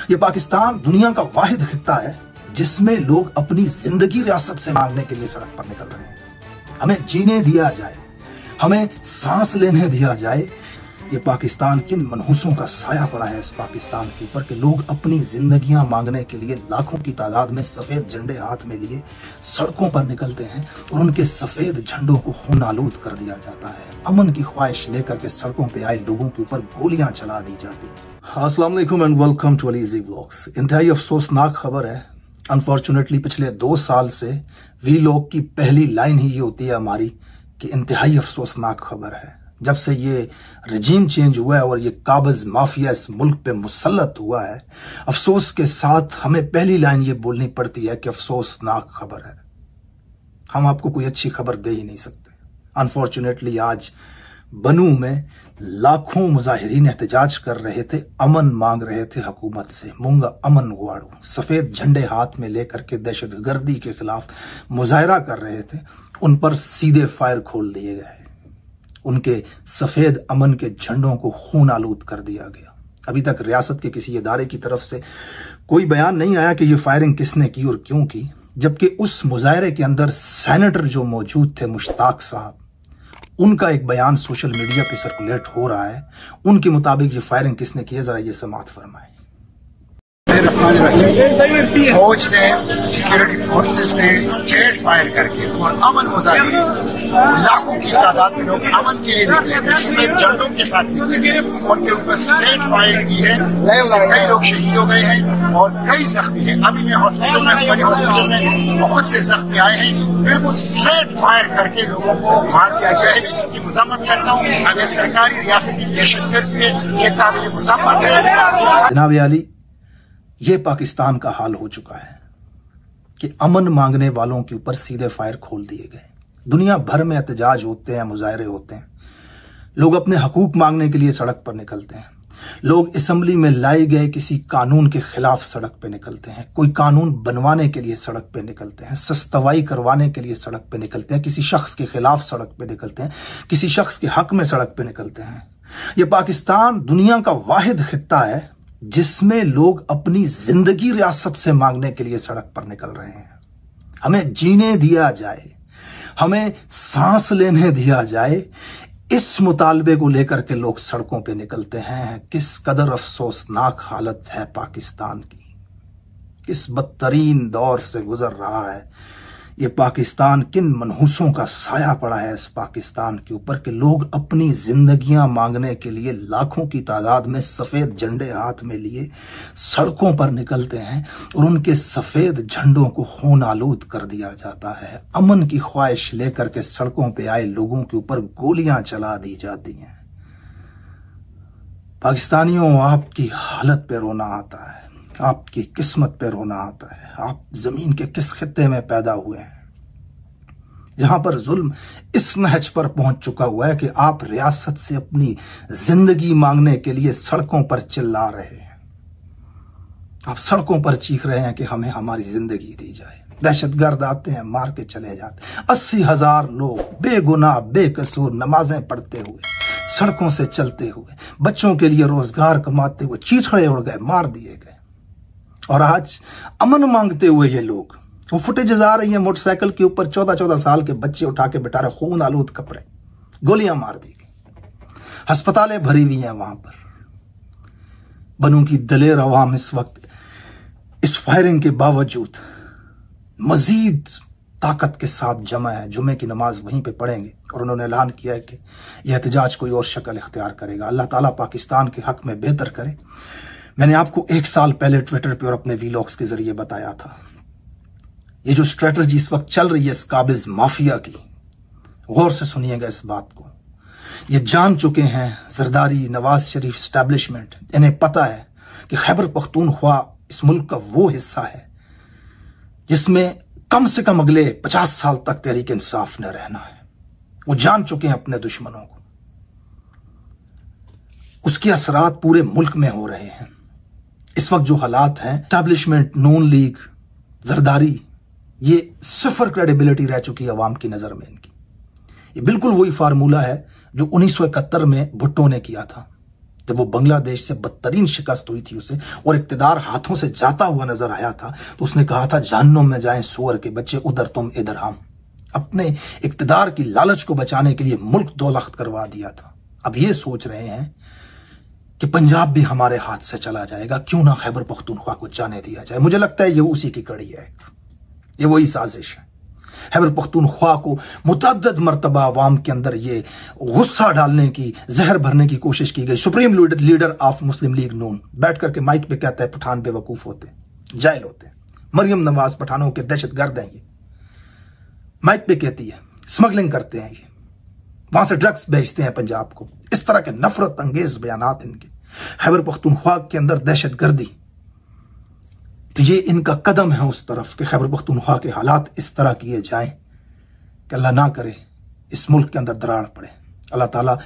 ये पाकिस्तान दुनिया का वाहिद खित्ता है जिसमें लोग अपनी जिंदगी रियासत से मांगने के लिए सड़क पर निकल रहे हैं। हमें जीने दिया जाए, हमें सांस लेने दिया जाए। ये पाकिस्तान किन मनहूसों का साया पड़ा है इस पाकिस्तान के ऊपर कि लोग अपनी जिंदगियां मांगने के लिए लाखों की तादाद में सफेद झंडे हाथ में लिए सड़कों पर निकलते हैं और उनके सफेद झंडों को खून आलूद कर दिया जाता है। अमन की ख्वाहिश लेकर के सड़कों पे आए लोगों के ऊपर गोलियां चला दी जाती हैं। अस्सलाम वालेकुम एंड वेलकम टू अलीज़ी व्लॉग्स। इंतहाई अफसोसनाक खबर है। अनफॉर्चुनेटली पिछले 2 साल से वीलॉग की पहली लाइन ही ये होती है हमारी कि इंतहाई अफसोसनाक खबर है। जब से ये रजीम चेंज हुआ है और ये काबिज माफिया इस मुल्क पे मुसल्लत हुआ है, अफसोस के साथ हमें पहली लाइन ये बोलनी पड़ती है कि अफसोसनाक खबर है। हम आपको कोई अच्छी खबर दे ही नहीं सकते। अनफॉर्चुनेटली आज बनू में लाखों मुजाहिरीन एहतजाज कर रहे थे, अमन मांग रहे थे हुकूमत से। मूंगा अमन गुआड़ू सफेद झंडे हाथ में लेकर के दहशतगर्दी के खिलाफ मुजाहरा कर रहे थे। उन पर सीधे फायर खोल दिए गए, उनके सफेद अमन के झंडों को खून आलूद कर दिया गया। अभी तक रियासत के किसी इदारे की तरफ से कोई बयान नहीं आया कि ये फायरिंग किसने की और क्यों की, जबकि उस मुजाहरे के अंदर सेनेटर जो मौजूद थे मुश्ताक साहब, उनका एक बयान सोशल मीडिया पे सर्कुलेट हो रहा है। उनके मुताबिक ये फायरिंग किसने की है, जरा ये समाअत फरमाएं। फौज ने, सिक्योरिटी फोर्सेस ने स्ट्रेट फायर करके और अमन मुजाहिरीन लाखों की तादाद में लोग अमन के लिए निकले थे, सफेद झंडों के साथ निकले थे, उनके ऊपर स्ट्रेट फायर की है। इससे कई लोग शहीद हो गए हैं और कई जख्मी हैं। अभी मैं हॉस्पिटल में, बड़े हॉस्पिटल में बहुत से जख्मी आए हैं। बिल्कुल स्ट्रेट फायर करके लोगों को मार दिया गया है। इसकी मजम्मत करता हूँ। अगर सरकारी रियासती दहशतगर्दी है, ये काबिल मजम्मत है। जनाब आली, ये पाकिस्तान का हाल हो चुका है कि अमन मांगने वालों के ऊपर सीधे फायर खोल दिए गए। दुनिया भर में एहतजाज होते हैं, मुजाहरे होते हैं, लोग अपने हकूक मांगने के लिए सड़क पर निकलते हैं। लोग असेंबली में लाए गए किसी कानून के खिलाफ सड़क पे निकलते हैं, कोई कानून बनवाने के लिए सड़क पे निकलते हैं, सस्तवाई करवाने के लिए सड़क पे निकलते हैं, किसी शख्स के खिलाफ सड़क पे निकलते हैं, किसी शख्स के हक में सड़क पे निकलते हैं। यह पाकिस्तान दुनिया का वाहिद खित्ता है जिसमें लोग अपनी जिंदगी रियासत से मांगने के लिए सड़क पर निकल रहे हैं। हमें जीने दिया जाए, हमें सांस लेने दिया जाए, इस मुतालबे को लेकर के लोग सड़कों पे निकलते हैं। किस कदर अफसोसनाक हालत है पाकिस्तान की, किस बदतरीन दौर से गुजर रहा है ये पाकिस्तान। किन मनहूसों का साया पड़ा है इस पाकिस्तान के ऊपर कि लोग अपनी जिंदगियां मांगने के लिए लाखों की तादाद में सफेद झंडे हाथ में लिए सड़कों पर निकलते हैं और उनके सफेद झंडों को खून आलूद कर दिया जाता है। अमन की ख्वाहिश लेकर के सड़कों पे आए लोगों के ऊपर गोलियां चला दी जाती हैं। पाकिस्तानियों, आपकी हालत पे रोना आता है, आपकी किस्मत पे रोना आता है। आप जमीन के किस खित्ते में पैदा हुए हैं जहां पर जुल्म इस नहज पर पहुंच चुका हुआ है कि आप रियासत से अपनी जिंदगी मांगने के लिए सड़कों पर चिल्ला रहे हैं। आप सड़कों पर चीख रहे हैं कि हमें हमारी जिंदगी दी जाए। दहशतगर्द आते हैं, मार के चले जाते हैं। 80,000 लोग बेगुनाह बेकसूर नमाजें पढ़ते हुए, सड़कों से चलते हुए, बच्चों के लिए रोजगार कमाते हुए चीथड़े उड़ गए, मार दिए गए। और आज अमन मांगते हुए ये लोग, वो फुटेजेस आ रही है मोटरसाइकिल के ऊपर 14-14 साल के बच्चे उठा के बिठा रहे, खून आलूद कपड़े, गोलियां मार दी गई, अस्पतालें भरी हुई हैं वहां पर। बनू की दलेर अवाम इस वक्त इस फायरिंग के बावजूद मजीद ताकत के साथ जमा है। जुमे की नमाज वहीं पे पढ़ेंगे और उन्होंने ऐलान किया है कि यह एहतजाज कोई और शक्ल इख्तियार करेगा। अल्लाह ताला पाकिस्तान के हक में बेहतर करे। मैंने आपको 1 साल पहले ट्विटर पे और अपने वीलॉग्स के जरिए बताया था, ये जो स्ट्रेटजी इस वक्त चल रही है इस काबिज माफिया की, गौर से सुनिएगा इस बात को। ये जान चुके हैं जरदारी, नवाज शरीफ एस्टैब्लिशमेंट, इन्हें पता है कि खैबर पख्तूनख्वा इस मुल्क का वो हिस्सा है जिसमें कम से कम अगले 50 साल तक तहरीक इंसाफ ने रहना है। वो जान चुके हैं अपने दुश्मनों को, उसके असरात पूरे मुल्क में हो रहे हैं। इस वक्त जो हालात हैं, एस्टैब्लिशमेंट, नून लीग, जरदारी, ये सिफर क्रेडिबिलिटी रह चुकी है अवाम की नजर में इनकी। ये बिल्कुल वही फार्मूला है जो 1971 में भुट्टो ने किया था। जब वो बांग्लादेश से बदतरीन शिकस्त हुई थी उसे और इक्तिदार हाथों से जाता हुआ नजर आया था, तो उसने कहा था जहन्नुम में जाएं सूअर के बच्चे, उधर तुम इधर हम। अपने इक्तिदार की लालच को बचाने के लिए मुल्क दो लख्त करवा दिया था। अब ये सोच रहे हैं कि पंजाब भी हमारे हाथ से चला जाएगा, क्यों ना खैबर पख्तूनख्वा को जाने दिया जाए। मुझे लगता है ये उसी की कड़ी है, ये वही साजिश है। खैबर पख्तूनख्वा को मुतअद्दिद मर्तबा अवाम के अंदर ये गुस्सा डालने की, जहर भरने की कोशिश की गई। Supreme leader of Muslim League Noon बैठ करके माइक पे कहता है पठान बेवकूफ होते, जाहिल होते, मरियम नवाज पठानों के दहशतगर्द हैं। ये माइक पे कहती है स्मगलिंग करते हैं, ये वहां से ड्रग्स भेजते हैं पंजाब को। इस तरह के नफरत अंगेज बयानात इनके। खैबर पख्तूनख्वा के अंदर दहशतगर्दी, तो ये इनका कदम है उस तरफ कि खैबर पख्तूनख्वा के हालात इस तरह किए जाएं कि अल्लाह ना करे इस मुल्क के अंदर दरार पड़े। अल्लाह ताला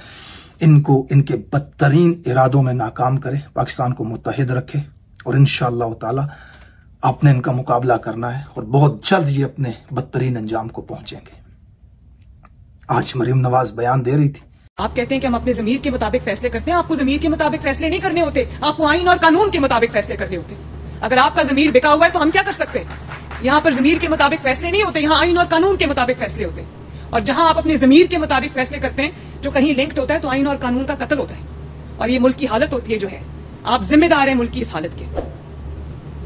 इनको इनके बदतरीन इरादों में नाकाम करे, पाकिस्तान को मुत्तहिद रखे और इंशाअल्लाह ताला आपने इनका मुकाबला करना है और बहुत जल्द ये अपने बदतरीन अंजाम को पहुंचेंगे। आज मरियम नवाज बयान दे रही थी। आप कहते हैं कि हम अपने ज़मीर के मुताबिक फैसले करते हैं। आपको ज़मीर के मुताबिक फैसले नहीं करने होते, आपको आईन और कानून के मुताबिक फैसले करने होते। अगर आपका ज़मीर बिका हुआ है तो हम क्या कर सकते हैं? यहाँ पर ज़मीर के मुताबिक फैसले नहीं होते, यहाँ आईन और कानून के मुताबिक फैसले होते हैं। और जहां आप अपने ज़मीर के मुताबिक फैसले करते हैं जो कहीं लिंक्ड होता है तो आईन और कानून का कत्ल होता है और ये मुल्क की हालत होती है जो है। आप जिम्मेदार हैं मुल्क की इस हालत के।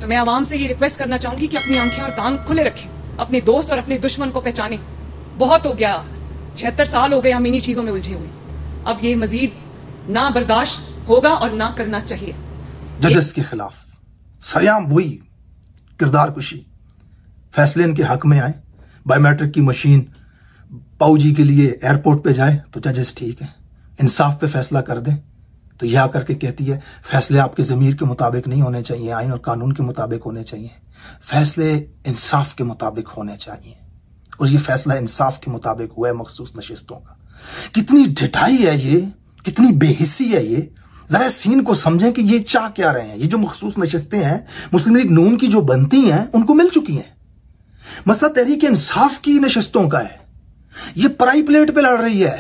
तो मैं आवाम से ये रिक्वेस्ट करना चाहूंगी कि अपनी आंखें और कान खुले रखें, अपने दोस्त और अपने दुश्मन को पहचानें। बहुत हो गया, 76 साल हो गए हम इन्हीं चीजों में उलझे हुए। अब ये मजीद ना बर्दाश्त होगा और ना करना चाहिए। जजेस के खिलाफ सरेआम वही किरदार कुशी, फैसले इनके हक में आए। बायोमेट्रिक की मशीन पाऊजी के लिए एयरपोर्ट पे जाए तो जजेस ठीक है, इंसाफ पे फैसला कर दें। तो यह आकर के कहती है फैसले आपके ज़मीर के मुताबिक नहीं होने चाहिए, आइन और कानून के मुताबिक होने चाहिए, फैसले इंसाफ के मुताबिक होने चाहिए। और ये फैसला इंसाफ के मुताबिक हुआ है मखसूस नशिस्तों का। कितनी ढिठाई है ये, कितनी बेहिस्सी है ये। जरा सीन को समझें कि ये चाह क्या रहे हैं। ये जो मखसूस नशिस्तें हैं मुस्लिम लीग नून की जो बनती हैं उनको मिल चुकी हैं। मसला तहरीक इंसाफ की नशिस्तों का है, ये पराई प्लेट पे लड़ रही है।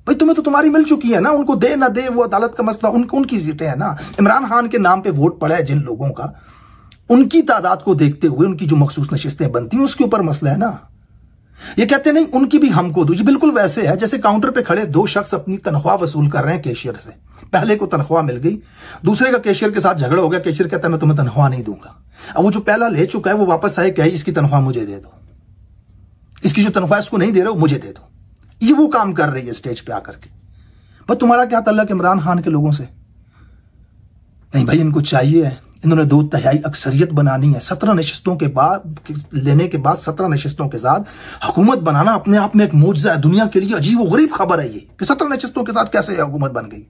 भाई तुम्हें तो तुम्हारी मिल चुकी है ना, उनको दे ना दे वो अदालत का मसला, उनकी सीटें हैं ना। इमरान खान के नाम पे वोट पड़ा है जिन लोगों का, उनकी तादाद को देखते हुए उनकी जो मखसूस नशिस्तें बनती हैं उसके ऊपर मसला है ना। ये कहते नहीं उनकी भी हमको दो। ये बिल्कुल वैसे है जैसे काउंटर पे खड़े दो शख्स अपनी तनख्वाह वसूल कर रहे हैं कैशियर से। पहले को तनख्वाह मिल गई, दूसरे का कैशियर के साथ झगड़ा हो गया, कैशियर कहता है मैं तुम्हें तनख्वाह नहीं दूंगा। अब वो जो पहला ले चुका है वो वापस आए, क्या इसकी तनख्वाह मुझे दे दो, इसकी जो तनख्वाह इसको नहीं दे रहे हो मुझे दे दो। ये वो काम कर रही है स्टेज पे आकर के। पर तुम्हारा क्या तल्लक इमरान खान के लोगों से? नहीं भाई, इनको चाहिए है, इन्होंने 2/3 अक्सरियत बनानी है। 17 नशिस्तों के बाद लेने के बाद 17 नशिस्तों के साथ हुकूमत बनाना अपने आप में एक मौजज़ा है। दुनिया के लिए अजीब और गरीब खबर है ये कि 17 नशिस्तों के साथ कैसे हुकूमत बन गई।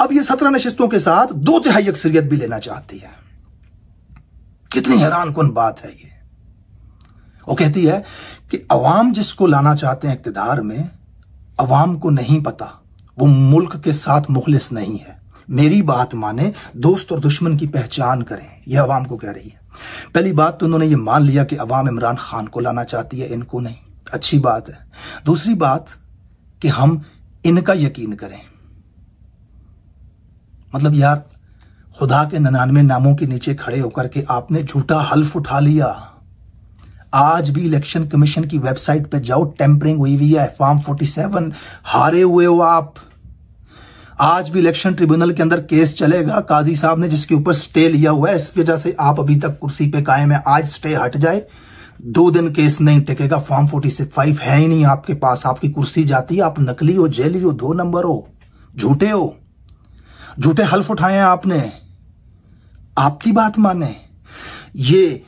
अब ये 17 नशिस्तों के साथ 2/3 अक्सरियत भी लेना चाहती है। कितनी हैरान कुन बात है ये। वो कहती है कि अवाम जिसको लाना चाहते हैं इक्तिदार में, अवाम को नहीं पता वो मुल्क के साथ मुखलिस नहीं है। मेरी बात माने, दोस्त और दुश्मन की पहचान करें, यह अवाम को कह रही है। पहली बात तो उन्होंने ये मान लिया कि अवाम इमरान खान को लाना चाहती है, इनको नहीं। अच्छी बात है। दूसरी बात कि हम इनका यकीन करें। मतलब यार, खुदा के 99 नामों के नीचे खड़े होकर के आपने झूठा हल्फ उठा लिया। आज भी इलेक्शन कमीशन की वेबसाइट पे जाओ, टेम्परिंग हुई हुई है, फॉर्म 47 हारे हुए हो आप। आज भी इलेक्शन ट्रिब्यूनल के अंदर केस चलेगा काजी साहब ने जिसके ऊपर स्टे लिया हुआ है, इस वजह से आप अभी तक कुर्सी पे कायम है। आज स्टे हट जाए, 2 दिन केस नहीं टिकेगा। फॉर्म 45 है ही नहीं आपके पास, आपकी कुर्सी जाती है। आप नकली हो, जेली हो, 2 नंबर हो, झूठे हो, झूठे हल्फ उठाए हैं आपने। आपकी बात माने, ये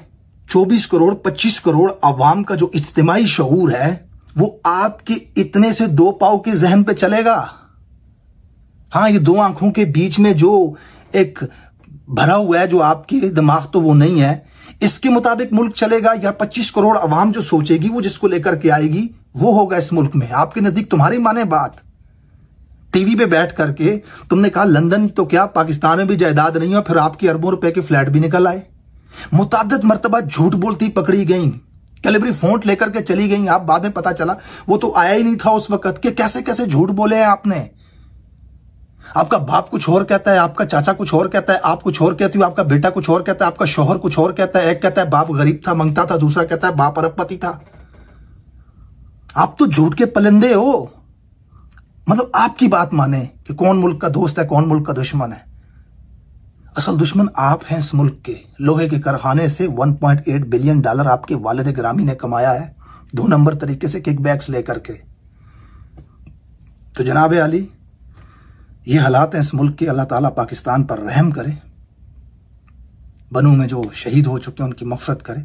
24 करोड़ 25 करोड़ अवाम का जो इज्तिमाई शऊर है वो आपके इतने से 2 पाव के जहन पे चलेगा। हाँ, ये 2 आंखों के बीच में जो एक भरा हुआ है जो आपके दिमाग, तो वो नहीं है। इसके मुताबिक मुल्क चलेगा या 25 करोड़ अवाम जो सोचेगी, वो जिसको लेकर के आएगी, वो होगा इस मुल्क में। आपके नजदीक तुम्हारी माने बात। टीवी पे बैठ करके तुमने कहा लंदन तो क्या पाकिस्तान में भी जायदाद नहीं है, फिर आपके अरबों रुपए के फ्लैट भी निकल आए। मुताद्दिद मर्तबा झूठ बोलती पकड़ी गई, कैलिबरी फोन लेकर के चली गई। आप बाद में पता चला वो तो आया ही नहीं था उस वक्त के। कैसे कैसे झूठ बोले हैं आपने। आपका बाप कुछ और कहता है, आपका चाचा कुछ और कहता है, आप कुछ और कहती हो, आपका बेटा कुछ और कहता है, आपका शौहर कुछ और कहता है। एक कहता है बाप गरीब था, मंगता था, दूसरा कहता है बाप अरबपति था। आप तो झूठ के पलंदे हो। मतलब आपकी बात माने कि कौन मुल्क का दोस्त है, कौन मुल्क का दुश्मन है। असल दुश्मन आप हैं इस मुल्क के। लोहे के कारखाने से 1.8 बिलियन डॉलर आपके वालिद ग्रामी ने कमाया है, 2 नंबर तरीके से किकबैक्स लेकर के। तो जनाब अली, ये हालात हैं इस मुल्क के। अल्लाह ताला पाकिस्तान पर रहम करे, बनू में जो शहीद हो चुके हैं उनकी मग़फ़िरत करे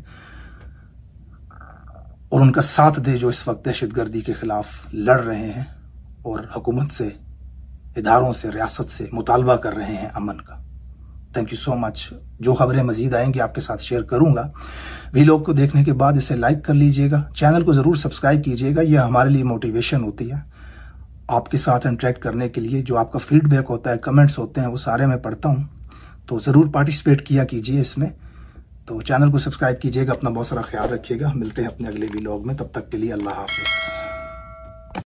और उनका साथ दे जो इस वक्त दहशतगर्दी के खिलाफ लड़ रहे हैं और हुकूमत से, इदारों से, रियासत से मुतालबा कर रहे हैं अमन का। Thank you so much. जो खबरें मजीद आएंगी आपके साथ शेयर करूंगा। वीडियो को देखने के बाद इसे लाइक कर लीजिएगा, चैनल को जरूर सब्सक्राइब कीजिएगा। यह हमारे लिए मोटिवेशन होती है आपके साथ इंटरेक्ट करने के लिए। जो आपका फीडबैक होता है, कमेंट्स होते हैं, वो सारे मैं पढ़ता हूं, तो जरूर पार्टिसिपेट किया कीजिए इसमें। तो चैनल को सब्सक्राइब कीजिएगा। अपना बहुत सारा ख्याल रखिएगा। मिलते हैं अपने अगले व्लॉग में, तब तक के लिए अल्लाह हाफिज।